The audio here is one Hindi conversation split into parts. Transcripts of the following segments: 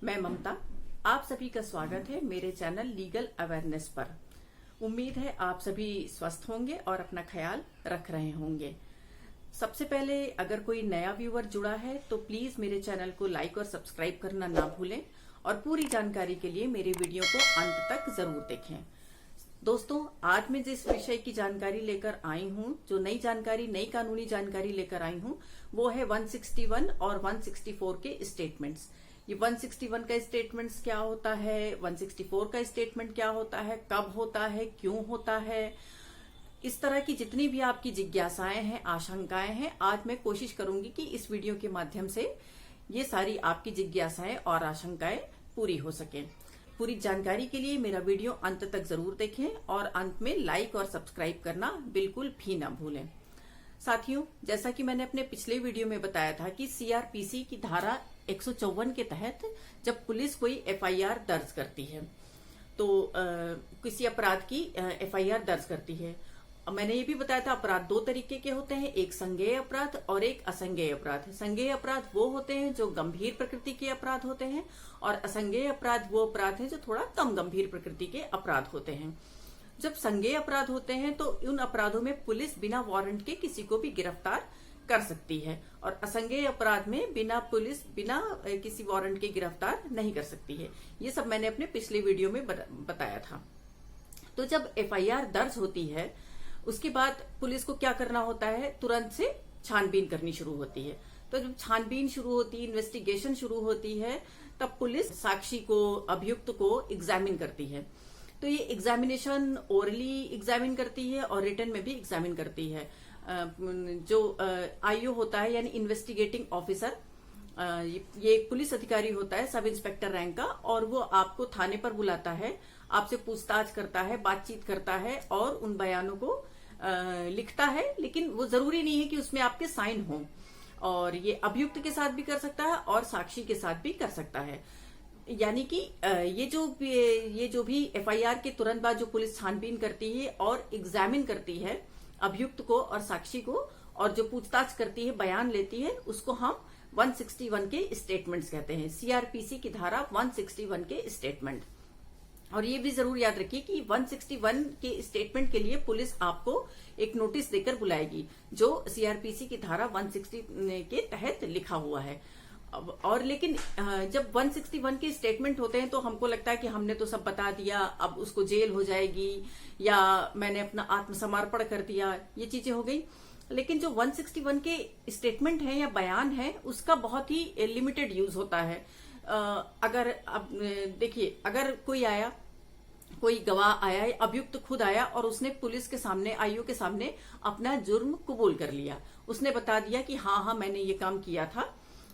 मैं ममता, आप सभी का स्वागत है मेरे चैनल लीगल अवेयरनेस पर। उम्मीद है आप सभी स्वस्थ होंगे और अपना ख्याल रख रहे होंगे। सबसे पहले अगर कोई नया व्यूअर जुड़ा है तो प्लीज मेरे चैनल को लाइक और सब्सक्राइब करना ना भूलें और पूरी जानकारी के लिए मेरे वीडियो को अंत तक जरूर देखें। दोस्तों, आज मैं जिस विषय की जानकारी लेकर आई हूँ, जो नई कानूनी जानकारी लेकर आई हूँ, वो है 161 और 164 के स्टेटमेंट्स। ये 161 का स्टेटमेंट्स क्या होता है, 164 का स्टेटमेंट क्या होता है, कब होता है, क्यों होता है, इस तरह की जितनी भी आपकी जिज्ञासाएं हैं, आशंकाएं हैं, आज मैं कोशिश करूंगी कि इस वीडियो के माध्यम से ये सारी आपकी जिज्ञासाएं और आशंकाएं पूरी हो सकें। पूरी जानकारी के लिए मेरा वीडियो अंत तक जरूर देखें और अंत में लाइक और सब्सक्राइब करना बिल्कुल भी ना भूलें। साथियों, जैसा कि मैंने अपने पिछले वीडियो में बताया था कि सीआरपीसी की धारा 154 के तहत जब पुलिस कोई एफआईआर दर्ज करती है तो किसी अपराध की एफआईआर दर्ज करती है, मैंने ये भी बताया था अपराध दो तरीके के होते हैं, एक संज्ञेय अपराध और एक असंज्ञेय अपराध। संज्ञेय अपराध वो होते हैं जो गंभीर प्रकृति के अपराध होते हैं और असंज्ञेय अपराध वो अपराध हैं जो थोड़ा कम गंभीर प्रकृति के अपराध होते हैं। जब संज्ञेय अपराध होते हैं तो उन अपराधों में पुलिस बिना वारंट के किसी को भी गिरफ्तार कर सकती है और असंज्ञेय अपराध में पुलिस बिना किसी वारंट के गिरफ्तार नहीं कर सकती है। ये सब मैंने अपने पिछले वीडियो में बताया था। तो जब एफआईआर दर्ज होती है उसके बाद पुलिस को क्या करना होता है, तुरंत से छानबीन करनी शुरू होती है। तो जब छानबीन शुरू होती है, इन्वेस्टिगेशन शुरू होती है, तब पुलिस साक्षी को, अभियुक्त को एग्जामिन करती है। तो ये एग्जामिनेशन ओरली एग्जामिन करती है और रिटन में भी एग्जामिन करती है। जो आईओ होता है यानी इन्वेस्टिगेटिंग ऑफिसर, ये एक पुलिस अधिकारी होता है सब इंस्पेक्टर रैंक का, और वो आपको थाने पर बुलाता है, आपसे पूछताछ करता है, बातचीत करता है और उन बयानों को लिखता है। लेकिन वो जरूरी नहीं है कि उसमें आपके साइन हो, और ये अभियुक्त के साथ भी कर सकता है और साक्षी के साथ भी कर सकता है। यानी कि ये जो भी एफआईआर के तुरंत बाद जो पुलिस छानबीन करती है और एग्जामिन करती है अभियुक्त को और साक्षी को, और जो पूछताछ करती है, बयान लेती है, उसको हम 161 के स्टेटमेंट्स कहते हैं। सीआरपीसी की धारा 161 के स्टेटमेंट। और ये भी जरूर याद रखिए कि 161 के स्टेटमेंट के लिए पुलिस आपको एक नोटिस देकर बुलाएगी जो सीआरपीसी की धारा 160 के तहत लिखा हुआ है। और लेकिन जब 161 के स्टेटमेंट होते हैं तो हमको लगता है कि हमने तो सब बता दिया, अब उसको जेल हो जाएगी या मैंने अपना आत्मसमर्पण कर दिया, ये चीजें हो गई। लेकिन जो 161 के स्टेटमेंट है या बयान है उसका बहुत ही लिमिटेड यूज होता है। अगर अब देखिए, अगर कोई गवाह आया, अभियुक्त खुद आया और उसने पुलिस के सामने, आईओ के सामने अपना जुर्म कबूल कर लिया, उसने बता दिया कि हाँ मैंने ये काम किया था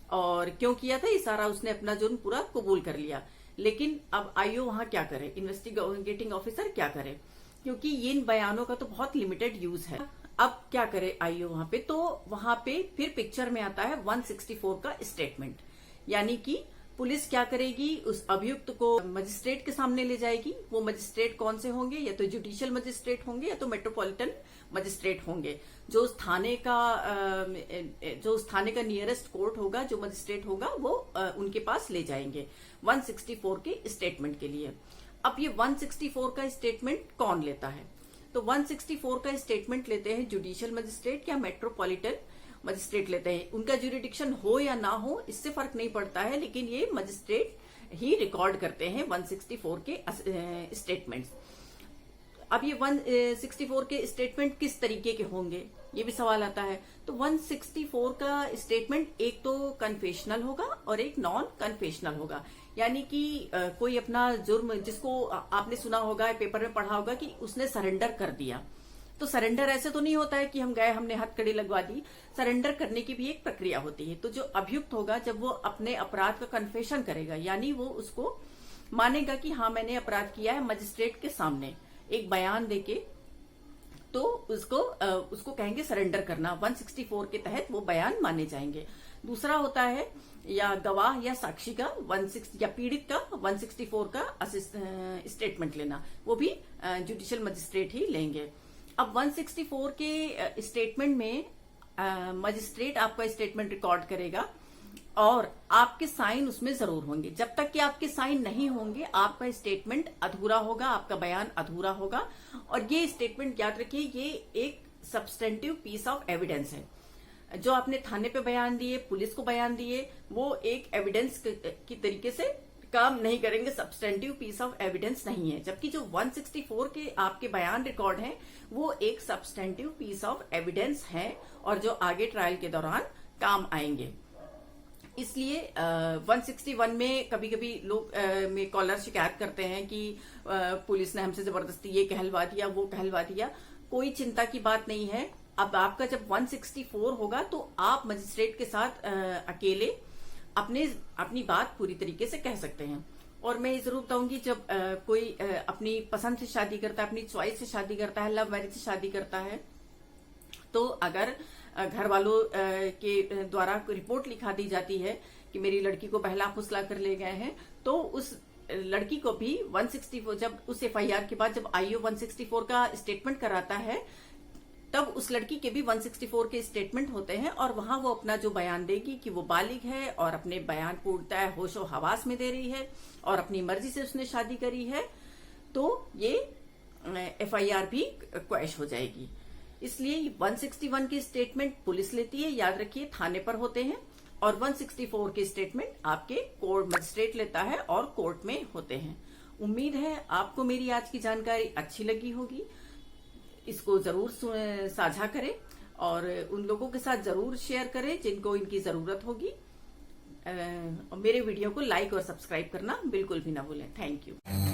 और क्यों किया था, ये सारा उसने अपना जुर्म पूरा कबूल कर लिया। लेकिन अब आईओ वहां क्या करे, इन्वेस्टिगेटिंग ऑफिसर क्या करे, क्योंकि इन बयानों का तो बहुत लिमिटेड यूज है। अब क्या करे आईओ वहां पे, तो वहां पे फिर पिक्चर में आता है 164 का स्टेटमेंट। यानी कि पुलिस क्या करेगी, उस अभियुक्त को मजिस्ट्रेट के सामने ले जाएगी। वो मजिस्ट्रेट कौन से होंगे, या तो जुडिशियल मजिस्ट्रेट होंगे या तो मेट्रोपॉलिटन मजिस्ट्रेट होंगे। जो उस थाने का नियरेस्ट कोर्ट होगा, जो मजिस्ट्रेट होगा, वो उनके पास ले जाएंगे 164 के स्टेटमेंट के लिए। अब ये 164 का स्टेटमेंट कौन लेता है, तो 164 का स्टेटमेंट लेते हैं जुडिशियल मजिस्ट्रेट या मेट्रोपॉलिटन मजिस्ट्रेट लेते हैं। उनका ज्यूरिडिक्शन हो या ना हो इससे फर्क नहीं पड़ता है, लेकिन ये मजिस्ट्रेट ही रिकॉर्ड करते हैं 164 के स्टेटमेंट्स। अब ये 164 के स्टेटमेंट किस तरीके के होंगे, ये भी सवाल आता है। तो 164 का स्टेटमेंट एक तो कन्फेशनल होगा और एक नॉन कन्फेशनल होगा। यानी कि कोई अपना जुर्म, जिसको आपने सुना होगा, पेपर में पढ़ा होगा कि उसने सरेंडर कर दिया, तो सरेंडर ऐसे तो नहीं होता है कि हम गए, हमने हथकड़ी लगवा दी। सरेंडर करने की भी एक प्रक्रिया होती है। तो जो अभियुक्त होगा, जब वो अपने अपराध का कन्फेशन करेगा, यानी वो उसको मानेगा कि हाँ मैंने अपराध किया है, मजिस्ट्रेट के सामने एक बयान देके, तो उसको कहेंगे सरेंडर करना। 164 के तहत वो बयान माने जाएंगे। दूसरा होता है या गवाह या साक्षी का 16 या पीड़ित का 164 का स्टेटमेंट लेना, वो भी जुडिशियल मजिस्ट्रेट ही लेंगे। अब 164 के स्टेटमेंट में मजिस्ट्रेट आपका स्टेटमेंट रिकॉर्ड करेगा और आपके साइन उसमें जरूर होंगे। जब तक कि आपके साइन नहीं होंगे आपका स्टेटमेंट अधूरा होगा, आपका बयान अधूरा होगा। और ये स्टेटमेंट याद रखिए, ये एक सब्सटेंटिव पीस ऑफ एविडेंस है। जो आपने थाने पे बयान दिए, पुलिस को बयान दिए, वो एक एविडेंस की तरीके से काम नहीं करेंगे, सब्सटेंटिव पीस ऑफ एविडेंस नहीं है। जबकि जो 164 के आपके बयान रिकॉर्ड हैं वो एक सब्सटेंटिव पीस ऑफ एविडेंस है और जो आगे ट्रायल के दौरान काम आएंगे। इसलिए 161 में कभी कभी लोग में कॉलर शिकायत करते हैं कि पुलिस ने हमसे जबरदस्ती ये कहलवा दिया, वो कहलवा दिया। कोई चिंता की बात नहीं है। अब आपका जब 164 होगा तो आप मजिस्ट्रेट के साथ अकेले अपनी बात पूरी तरीके से कह सकते हैं। और मैं ये जरूर बताऊंगी, जब कोई अपनी पसंद से शादी करता है, अपनी चॉइस से शादी करता है, लव मैरिज से शादी करता है, तो अगर घर वालों के द्वारा रिपोर्ट लिखा दी जाती है कि मेरी लड़की को बहला फुसला कर ले गए हैं, तो उस लड़की को भी 164, जब उस एफआईआर के बाद जब आईओ 164 का स्टेटमेंट कराता है, तब उस लड़की के भी 164 के स्टेटमेंट होते हैं और वहां वो अपना जो बयान देगी कि वो बालिग है और अपने बयान पूर्णतः होशो हवास में दे रही है और अपनी मर्जी से उसने शादी करी है, तो ये एफआईआर भी क्वैश हो जाएगी। इसलिए 161 की स्टेटमेंट पुलिस लेती है, याद रखिए, थाने पर होते हैं। और 164 की स्टेटमेंट आपके कोर्ट मजिस्ट्रेट लेता है और कोर्ट में होते हैं। उम्मीद है आपको मेरी आज की जानकारी अच्छी लगी होगी। इसको जरूर साझा करें और उन लोगों के साथ जरूर शेयर करें जिनको इनकी जरूरत होगी। मेरे वीडियो को लाइक और सब्सक्राइब करना बिल्कुल भी ना भूलें। Thank you.